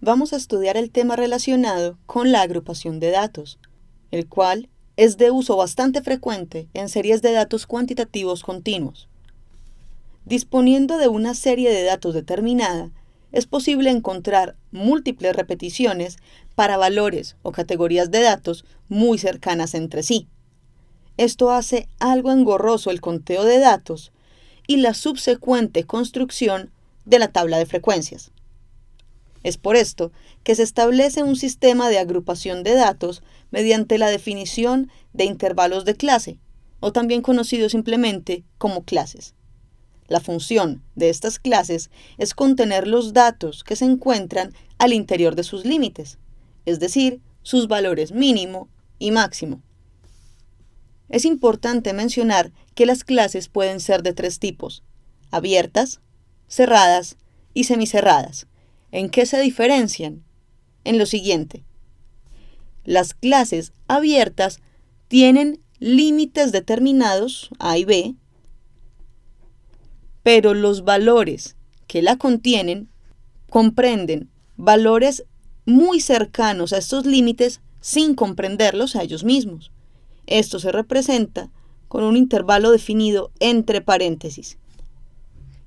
vamos a estudiar el tema relacionado con la agrupación de datos, el cual es de uso bastante frecuente en series de datos cuantitativos continuos. Disponiendo de una serie de datos determinada, es posible encontrar múltiples repeticiones para valores o categorías de datos muy cercanas entre sí. Esto hace algo engorroso el conteo de datos y la subsecuente construcción de la tabla de frecuencias. Es por esto que se establece un sistema de agrupación de datos mediante la definición de intervalos de clase, o también conocido simplemente como clases. La función de estas clases es contener los datos que se encuentran al interior de sus límites, es decir, sus valores mínimo y máximo. Es importante mencionar que las clases pueden ser de tres tipos: abiertas, cerradas y semicerradas. ¿En qué se diferencian? En lo siguiente. Las clases abiertas tienen límites determinados, A y B, pero los valores que la contienen comprenden valores muy cercanos a estos límites sin comprenderlos a ellos mismos. Esto se representa con un intervalo definido entre paréntesis.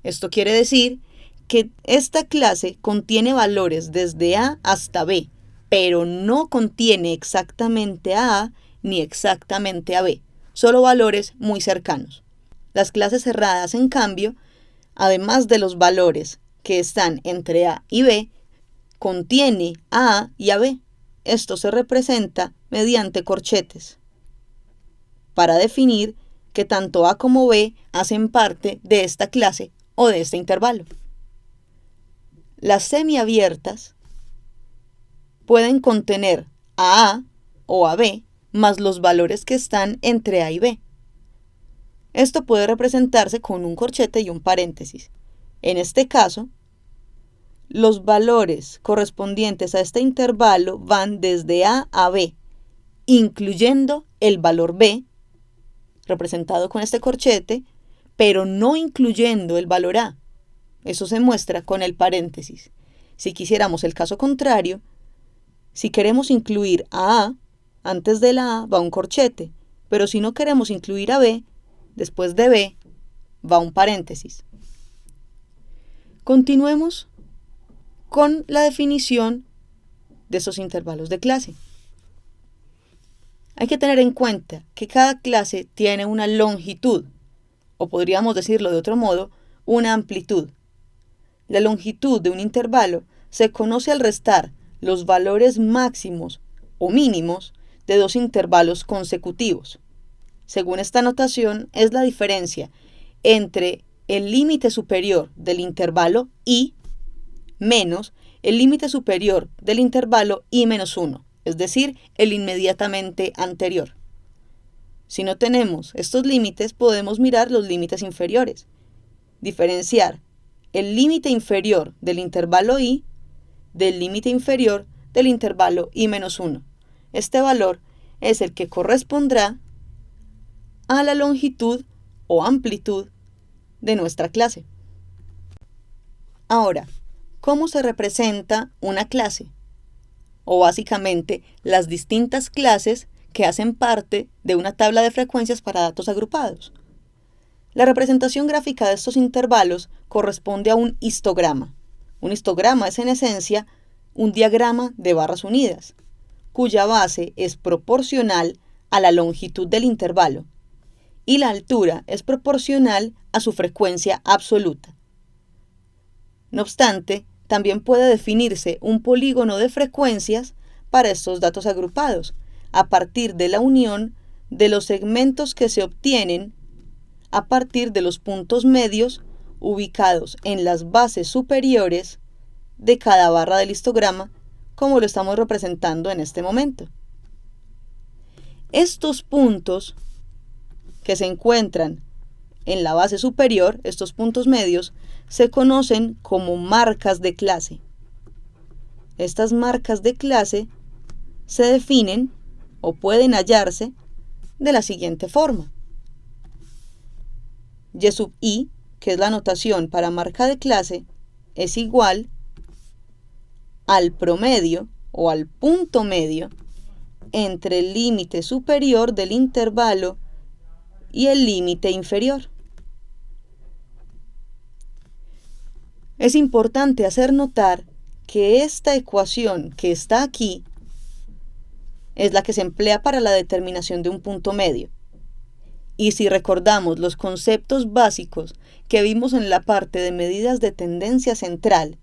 Esto quiere decir que esta clase contiene valores desde A hasta B, pero no contiene exactamente a A ni exactamente a B, solo valores muy cercanos. Las clases cerradas, en cambio, además de los valores que están entre A y B, contiene a A y a B. Esto se representa mediante corchetes, para definir que tanto A como B hacen parte de esta clase o de este intervalo. Las semiabiertas pueden contener a A o a B más los valores que están entre A y B. Esto puede representarse con un corchete y un paréntesis. En este caso, los valores correspondientes a este intervalo van desde A a B, incluyendo el valor B, representado con este corchete, pero no incluyendo el valor A. Eso se muestra con el paréntesis. Si quisiéramos el caso contrario, si queremos incluir a A, antes de la A va un corchete, pero si no queremos incluir a B, después de B va un paréntesis. Continuemos con la definición de esos intervalos de clase. Hay que tener en cuenta que cada clase tiene una longitud, o podríamos decirlo de otro modo, una amplitud. La longitud de un intervalo se conoce al restar los valores máximos o mínimos de dos intervalos consecutivos. Según esta notación, es la diferencia entre el límite superior del intervalo I menos el límite superior del intervalo I-1, es decir, el inmediatamente anterior. Si no tenemos estos límites, podemos mirar los límites inferiores, diferenciar el límite inferior del intervalo I del límite inferior del intervalo I-1. Este valor es el que correspondrá a la longitud o amplitud de nuestra clase. Ahora, ¿cómo se representa una clase? O básicamente, las distintas clases que hacen parte de una tabla de frecuencias para datos agrupados. La representación gráfica de estos intervalos corresponde a un histograma. Un histograma es en esencia un diagrama de barras unidas, cuya base es proporcional a la longitud del intervalo y la altura es proporcional a su frecuencia absoluta. No obstante, también puede definirse un polígono de frecuencias para estos datos agrupados, a partir de la unión de los segmentos que se obtienen a partir de los puntos medios ubicados en las bases superiores de cada barra del histograma, como lo estamos representando en este momento. Estos puntos que se encuentran en la base superior, estos puntos medios, se conocen como marcas de clase. Estas marcas de clase se definen o pueden hallarse de la siguiente forma. Y sub I, que es la notación para marca de clase, es igual al promedio o al punto medio entre el límite superior del intervalo y el límite inferior. Es importante hacer notar que esta ecuación que está aquí es la que se emplea para la determinación de un punto medio. Y si recordamos los conceptos básicos que vimos en la parte de medidas de tendencia central,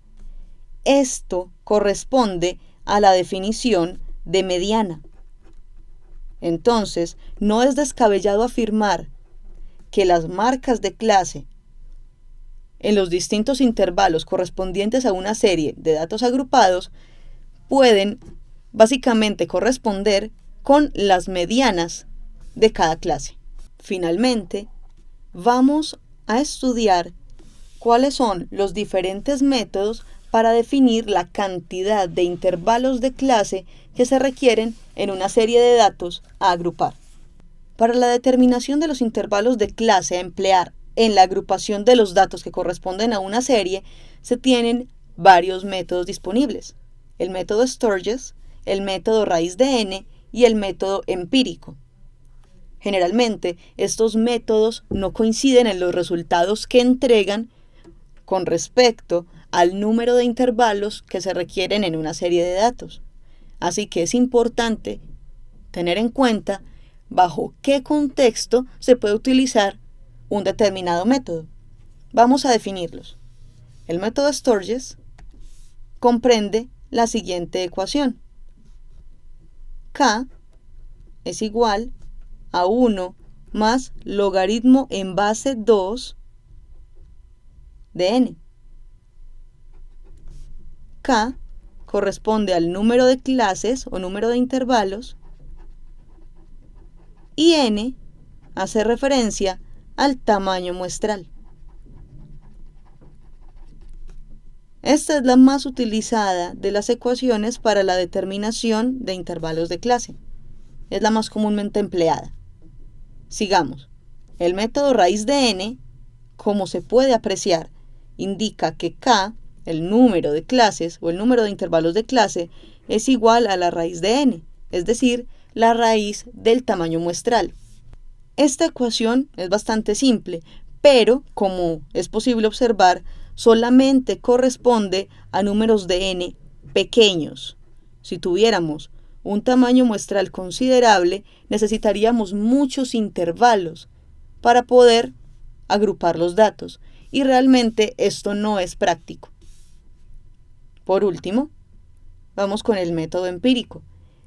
esto corresponde a la definición de mediana. Entonces, no es descabellado afirmar que las marcas de clase en los distintos intervalos correspondientes a una serie de datos agrupados pueden básicamente corresponder con las medianas de cada clase. Finalmente, vamos a estudiar cuáles son los diferentes métodos para definir la cantidad de intervalos de clase que se requieren en una serie de datos a agrupar. Para la determinación de los intervalos de clase a emplear en la agrupación de los datos que corresponden a una serie, se tienen varios métodos disponibles: el método Sturges, el método raíz de n y el método empírico. Generalmente, estos métodos no coinciden en los resultados que entregan con respecto al número de intervalos que se requieren en una serie de datos. Así que es importante tener en cuenta bajo qué contexto se puede utilizar un determinado método. Vamos a definirlos. El método Sturges comprende la siguiente ecuación: K es igual a 1 más logaritmo en base 2 de n. K corresponde al número de clases o número de intervalos y n hace referencia al tamaño muestral. Esta es la más utilizada de las ecuaciones para la determinación de intervalos de clase. Es la más comúnmente empleada. Sigamos. El método raíz de n, como se puede apreciar, indica que K, el número de clases o el número de intervalos de clase, es igual a la raíz de n, es decir, la raíz del tamaño muestral. Esta ecuación es bastante simple, pero, como es posible observar, solamente corresponde a números de n pequeños. Si tuviéramos un tamaño muestral considerable, necesitaríamos muchos intervalos para poder agrupar los datos, y realmente esto no es práctico. Por último, vamos con el método empírico.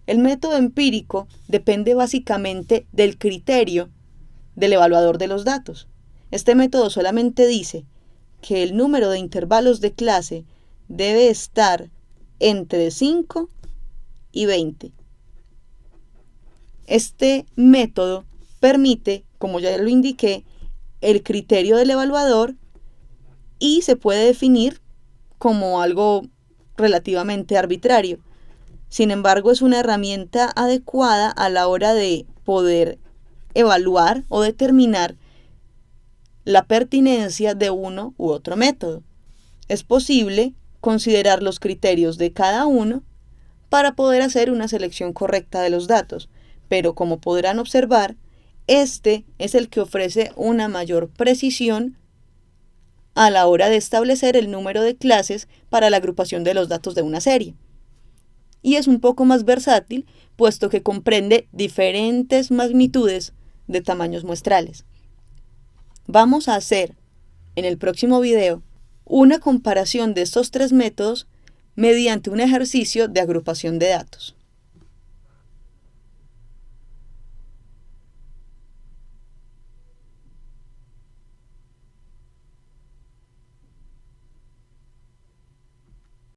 El método empírico depende básicamente del criterio del evaluador de los datos. Este método solamente dice que el número de intervalos de clase debe estar entre 5 y 20. Este método permite, como ya lo indiqué, el criterio del evaluador y se puede definir como algo relativamente arbitrario. Sin embargo, es una herramienta adecuada a la hora de poder evaluar o determinar la pertinencia de uno u otro método. Es posible considerar los criterios de cada uno para poder hacer una selección correcta de los datos, pero como podrán observar, este es el que ofrece una mayor precisión a la hora de establecer el número de clases para la agrupación de los datos de una serie. Y es un poco más versátil, puesto que comprende diferentes magnitudes de tamaños muestrales. Vamos a hacer, en el próximo video, una comparación de estos tres métodos mediante un ejercicio de agrupación de datos.